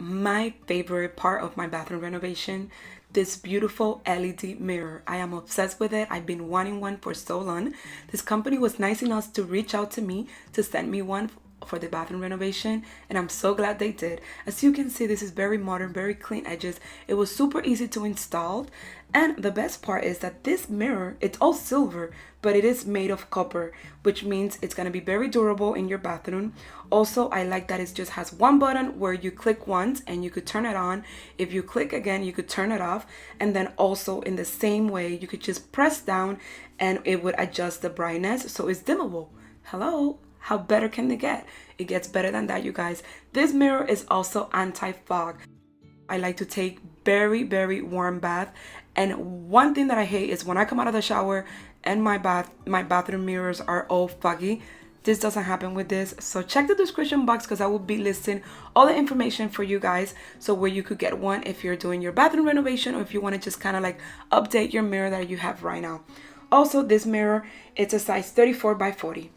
my favorite part of my bathroom renovation, this beautiful LED mirror. I am obsessed with it. I've been wanting one for so long. This company was nice enough to reach out to me to send me one for the bathroom renovation, and I'm so glad they did. As you can see, this is very modern, very clean edges. It was super easy to install, and the best part is that this mirror, it's all silver, but it is made of copper, which means it's going to be very durable in your bathroom. Also, I like that it just has one button where you click once and you could turn it on. If you click again, you could turn it off, and then also in the same way you could just press down and it would adjust the brightness, so it's dimmable. Hello, how better can they get? It gets better than that, you guys. This mirror is also anti-fog. I like to take very warm bath, and one thing that I hate is when I come out of the shower and my bathroom mirrors are all foggy. This doesn't happen with this. So check the description box because I will be listing all the information for you guys, so where you could get one if you're doing your bathroom renovation or if you want to just kind of like update your mirror that you have right now. Also, this mirror, it's a size 34 by 40.